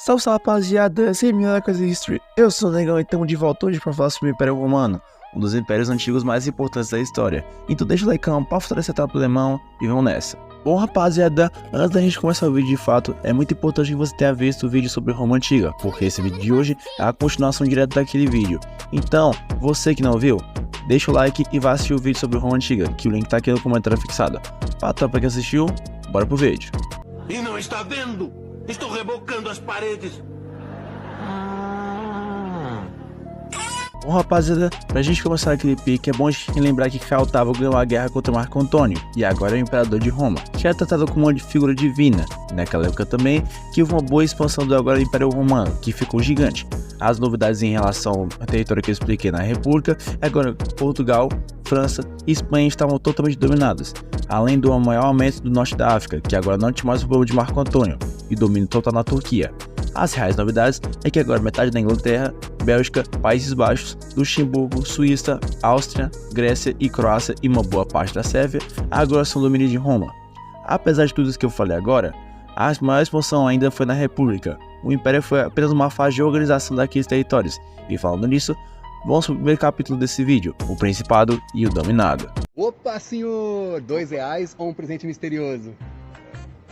Salve, salve, rapaziada, sem Miracles History. Eu sou o Negão e estamos de volta hoje para falar sobre o Império Romano, um dos impérios antigos mais importantes da história. Então deixa o like para fortalecer a etapa alemão e vamos nessa. Bom, rapaziada, antes da gente começar o vídeo de fato, é muito importante que você tenha visto o vídeo sobre Roma Antiga, porque esse vídeo de hoje é a continuação direta daquele vídeo. Então, você que não viu, deixa o like e vá assistir o vídeo sobre Roma Antiga, que o link tá aqui no comentário fixado. Para quem assistiu, bora pro vídeo. E não está vendo? Estou rebocando as paredes. Bom, rapaziada, pra gente começar aquele pique, é bom a gente lembrar que Caio Otávio ganhou a guerra contra Marco Antônio, e agora é o imperador de Roma, que é tratado como uma figura divina. Naquela época também, que houve uma boa expansão do agora Império Romano, que ficou gigante. As novidades em relação ao território que eu expliquei na República, agora Portugal, França e Espanha estavam totalmente dominados, além do maior aumento do norte da África, que agora não tinha mais o povo de Marco Antônio, e domínio total na Turquia. As reais novidades é que agora metade da Inglaterra, Bélgica, Países Baixos, Luxemburgo, Suíça, Áustria, Grécia e Croácia e uma boa parte da Sérvia agora são domínio de Roma. Apesar de tudo isso que eu falei agora, a maior expansão ainda foi na República. O Império foi apenas uma fase de organização daqueles territórios. E falando nisso, vamos para o primeiro capítulo desse vídeo, o Principado e o Dominado. Opa, senhor! R$2 ou um presente misterioso?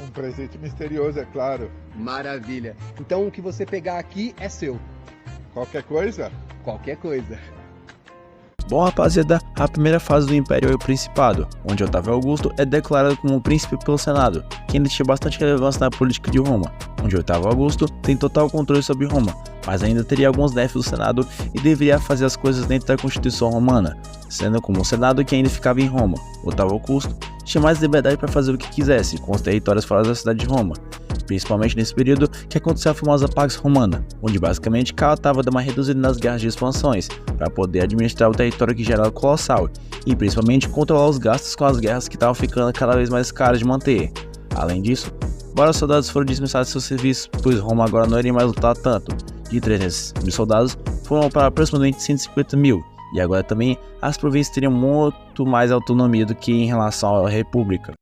Um presente misterioso, é claro. Maravilha! Então o que você pegar aqui é seu. Qualquer coisa? Qualquer coisa. Bom, rapaziada, a primeira fase do Império é o Principado, onde Otávio Augusto é declarado como príncipe pelo Senado, que ainda tinha bastante relevância na política de Roma, onde Otávio Augusto tem total controle sobre Roma, mas ainda teria alguns déficits do Senado e deveria fazer as coisas dentro da Constituição Romana, sendo como o Senado que ainda ficava em Roma. Otávio Augusto tinha mais liberdade para fazer o que quisesse com os territórios fora da cidade de Roma, principalmente nesse período que aconteceu a famosa Pax Romana, onde basicamente Caio estava dando uma reduzida nas guerras de expansões, para poder administrar o território que já era colossal, e principalmente controlar os gastos com as guerras que estavam ficando cada vez mais caras de manter. Além disso, vários soldados foram dispensados de seus serviços, pois Roma agora não iria mais lutar tanto. De 300 mil soldados foram para aproximadamente 150 mil, e agora também as províncias teriam muito mais autonomia do que em relação à República.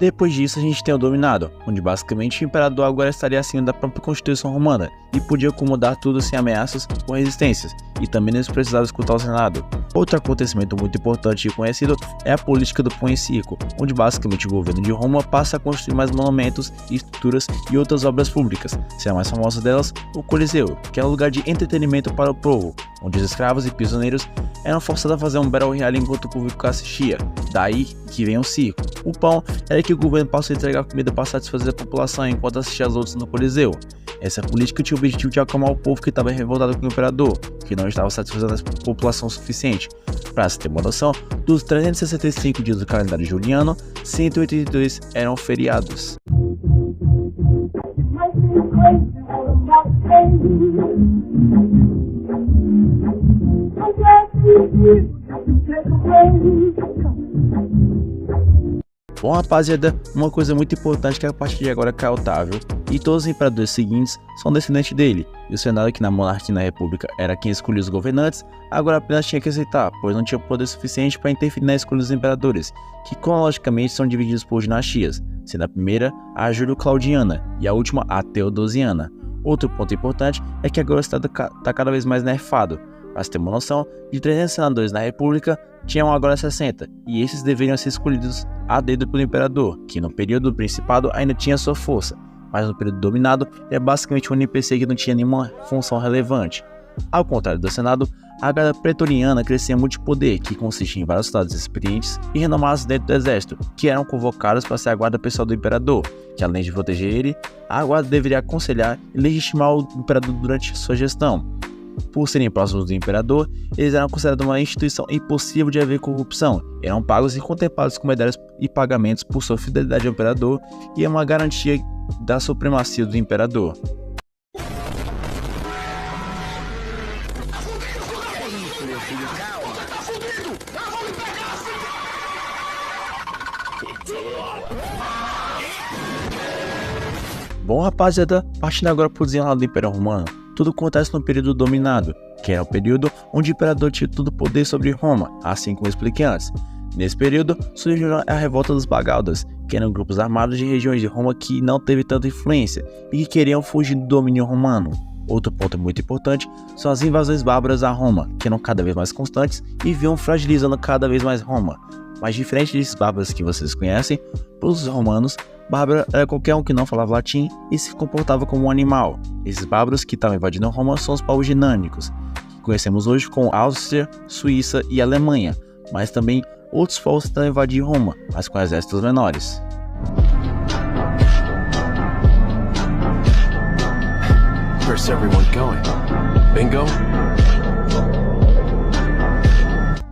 Depois disso a gente tem o Dominado, onde basicamente o imperador agora estaria acima da própria Constituição Romana e podia acomodar tudo sem ameaças ou resistências, e também não precisava escutar o Senado. Outro acontecimento muito importante e conhecido é a política do pão e circo, onde basicamente o governo de Roma passa a construir mais monumentos, estruturas e outras obras públicas, sendo a mais famosa delas o Coliseu, que é um lugar de entretenimento para o povo, onde os escravos e prisioneiros eram forçados a fazer um battle royale enquanto o público assistia, daí que vem o circo. O pão era que o governo passou a entregar comida para satisfazer a população enquanto assistia as outras no Coliseu. Essa política tinha o objetivo de acalmar o povo que estava revoltado com o imperador, que não estava satisfazendo a população suficiente. Para se ter uma noção, dos 365 dias do calendário juliano, 182 eram feriados. Bom, rapaziada, uma coisa muito importante é que a partir de agora Caio Otávio e todos os imperadores seguintes são descendentes dele, e o Senado, que na monarquia e na república era quem escolhia os governantes, agora apenas tinha que aceitar, pois não tinha poder suficiente para interferir na escolha dos imperadores, que cronologicamente são divididos por dinastias, sendo a primeira a Júlio-Claudiana e a última a Teodosiana. Outro ponto importante é que agora o Estado está cada vez mais nerfado. Para se ter uma noção, de 300 senadores na República, tinham agora 60, e esses deveriam ser escolhidos a dedo pelo imperador, que no período do Principado ainda tinha sua força, mas no período dominado é basicamente um NPC que não tinha nenhuma função relevante. Ao contrário do Senado, a Guarda Pretoriana crescia muito de poder, que consiste em vários soldados experientes e renomados dentro do exército, que eram convocados para ser a guarda pessoal do imperador, que além de proteger ele, a guarda deveria aconselhar e legitimar o imperador durante sua gestão. Por serem próximos do imperador, eles eram considerados uma instituição impossível de haver corrupção, eram pagos e contemplados com medalhas e pagamentos por sua fidelidade ao imperador e é uma garantia da supremacia do imperador. Bom, rapaziada, partindo agora pro desenrolar do Império Romano, tudo acontece no período dominado, que é o período onde o imperador tinha todo o poder sobre Roma, assim como eu expliquei antes. Nesse período, surgiu a revolta dos Bagaudas, que eram grupos armados de regiões de Roma que não teve tanta influência e que queriam fugir do domínio romano. Outro ponto muito importante são as invasões bárbaras a Roma, que eram cada vez mais constantes e vinham fragilizando cada vez mais Roma. Mas diferente desses bárbaros que vocês conhecem, para os romanos, bárbaro era qualquer um que não falava latim e se comportava como um animal. Esses bárbaros que estavam invadindo Roma são os povos germânicos, que conhecemos hoje como Áustria, Suíça e Alemanha, mas também outros povos tentam invadir Roma, mas com exércitos menores. Where's everyone going? Bingo?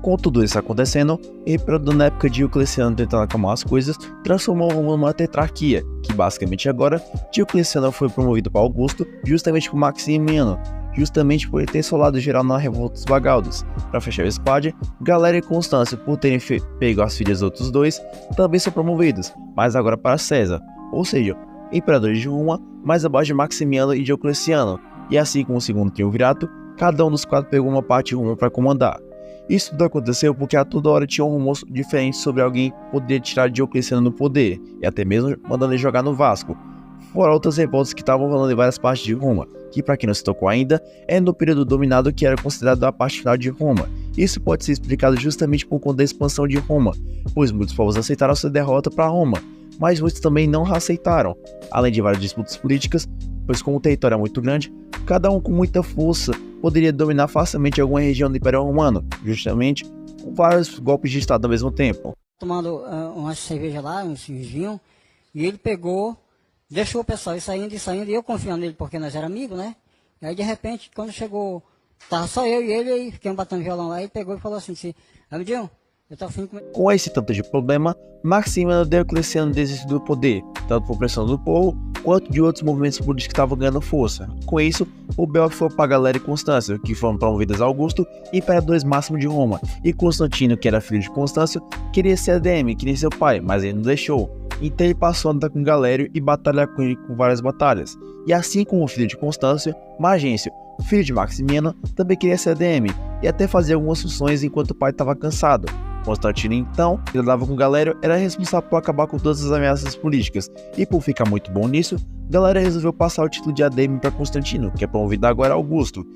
Com tudo isso acontecendo, o imperador na época de Diocleciano tentando acalmar as coisas, transformou Roma numa tetrarquia, que basicamente agora Diocleciano foi promovido para Augusto justamente por Maximiano, justamente por ele ter solado geral na revolta dos Bagaudos. Para fechar o squad, Galera e Constâncio, por terem pego as filhas dos outros dois, também são promovidos, mas agora para César, ou seja, imperadores de Roma, mais abaixo de Maximiano e Diocleciano, e assim como o segundo triunvirato, cada um dos quatro pegou uma parte de Roma para comandar. Isso tudo aconteceu porque a toda hora tinha um rumor diferente sobre alguém que poderia tirar Diocleciano do poder, e até mesmo mandando ele jogar no Vasco, fora outras revoltas que estavam rolando em várias partes de Roma, que para quem não se tocou ainda, é no período dominado que era considerado a parte final de Roma. Isso pode ser explicado justamente por conta da expansão de Roma, pois muitos povos aceitaram sua derrota para Roma, mas muitos também não aceitaram, além de várias disputas políticas, pois como o território é muito grande, cada um com muita força poderia dominar facilmente alguma região do Império Romano, justamente com vários golpes de estado ao mesmo tempo. Tomando uma cerveja lá, um vinho, e ele pegou, deixou o pessoal ir saindo, e eu confiando nele porque nós éramos amigos, né? E aí de repente, quando chegou, tava só eu e ele, aí fiquei batendo violão lá, ele pegou e falou assim, amiguinho, eu tô afim de... Com esse tanto de problema, Maximiano Diocleciano desistiu do poder, tanto por pressão do povo, quanto de outros movimentos políticos que estavam ganhando força. Com isso, o Belf foi para Galera e Constâncio, que foram promovidas a Augusto, imperadores máximos de Roma, e Constantino, que era filho de Constâncio, queria ser ADM, que nem seu pai, mas ele não deixou. Então ele passou a andar com Galério e batalhar com ele com várias batalhas. E assim como o filho de Constâncio, Magêncio, filho de Maximiano, também queria ser ADM, e até fazer algumas funções enquanto o pai estava cansado. Constantino então, que andava com Galério, era responsável por acabar com todas as ameaças políticas, e por ficar muito bom nisso, Galério resolveu passar o título de ADM para Constantino, que é promovido agora a Augusto,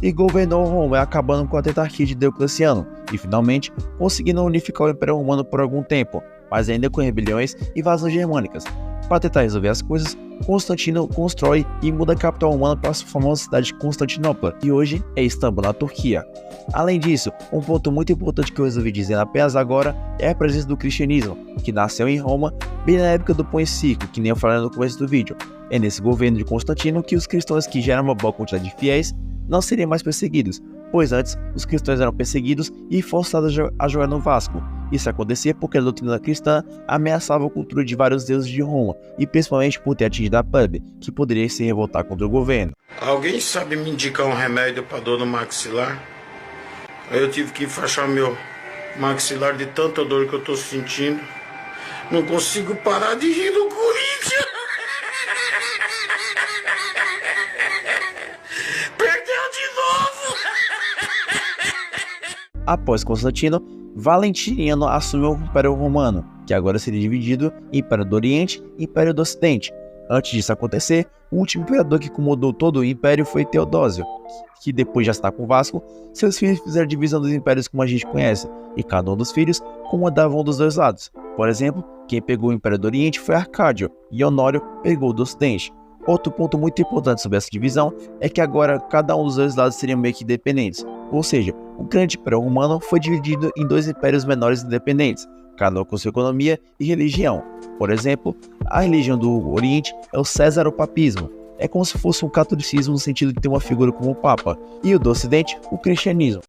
e governou Roma, acabando com a tetrarquia de Diocleciano, e finalmente conseguindo unificar o Império Romano por algum tempo, mas ainda com rebeliões e invasões germânicas. Para tentar resolver as coisas, Constantino constrói e muda a capital romana para a famosa cidade de Constantinopla, que hoje é Istambul, na Turquia. Além disso, um ponto muito importante que eu resolvi dizer apenas agora é a presença do cristianismo, que nasceu em Roma bem na época do Pão e Circo, que nem eu falei no começo do vídeo. É nesse governo de Constantino que os cristãos que geram uma boa quantidade de fiéis não seriam mais perseguidos, pois antes os cristãos eram perseguidos e forçados a jogar no Vasco. Isso acontecia porque a doutrina cristã ameaçava a cultura de vários deuses de Roma, e principalmente por ter atingido a plebe, que poderia se revoltar contra o governo. Alguém sabe me indicar um remédio para dor no maxilar? Eu tive que enfaixar meu maxilar de tanta dor que eu tô sentindo. Não consigo parar de rir do Corinthians. Perdeu de novo. Após Constantino, Valentiniano assumiu o Império Romano, que agora seria dividido em Império do Oriente e Império do Ocidente. Antes disso acontecer, o último imperador que comandou todo o império foi Teodósio, que depois de estar com Vasco, seus filhos fizeram divisão dos impérios como a gente conhece, e cada um dos filhos comandava um dos dois lados. Por exemplo, quem pegou o Império do Oriente foi Arcádio, e Honório pegou o do Ocidente. Outro ponto muito importante sobre essa divisão é que agora cada um dos dois lados seriam meio que independentes, ou seja, o grande Império Romano foi dividido em dois impérios menores independentes, cada um com sua economia e religião. Por exemplo, a religião do Oriente é o Césaropapismo, é como se fosse um catolicismo no sentido de ter uma figura como o Papa, e o do Ocidente, o cristianismo.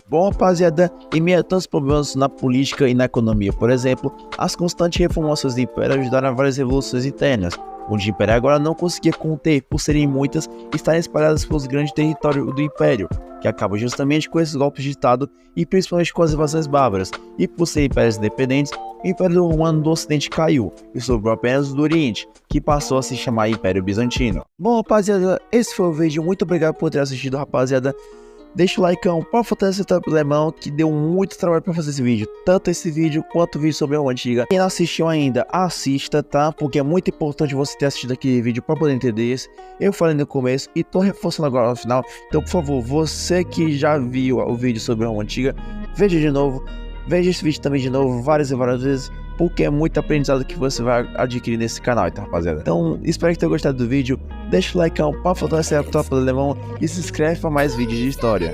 Bom, rapaziada, em meio a tantos problemas na política e na economia, por exemplo, as constantes reformações do Império ajudaram a várias revoluções internas. onde o Império agora não conseguia conter por serem muitas e estarem espalhadas pelos grandes territórios do Império, que acaba justamente com esses golpes de Estado e principalmente com as invasões bárbaras, e por serem impérios independentes, o Império Romano do Ocidente caiu e sobrou apenas o do Oriente, que passou a se chamar Império Bizantino. Bom, rapaziada, esse foi o vídeo, muito obrigado por ter assistido, rapaziada. Deixa o like para fortalecer o alemão, que deu muito trabalho para fazer esse vídeo, tanto esse vídeo quanto o vídeo sobre a Roma Antiga. Quem não assistiu ainda, assista, tá? Porque é muito importante você ter assistido aquele vídeo para poder entender isso. Eu falei no começo e tô reforçando agora no final, então por favor, você que já viu o vídeo sobre a Roma Antiga, veja de novo, veja esse vídeo também de novo, várias e várias vezes, porque é muito aprendizado que você vai adquirir nesse canal, tá, rapaziada? Então, espero que tenham gostado do vídeo, deixa o like para fortalecer a tropa do alemão e se inscreve para mais vídeos de história.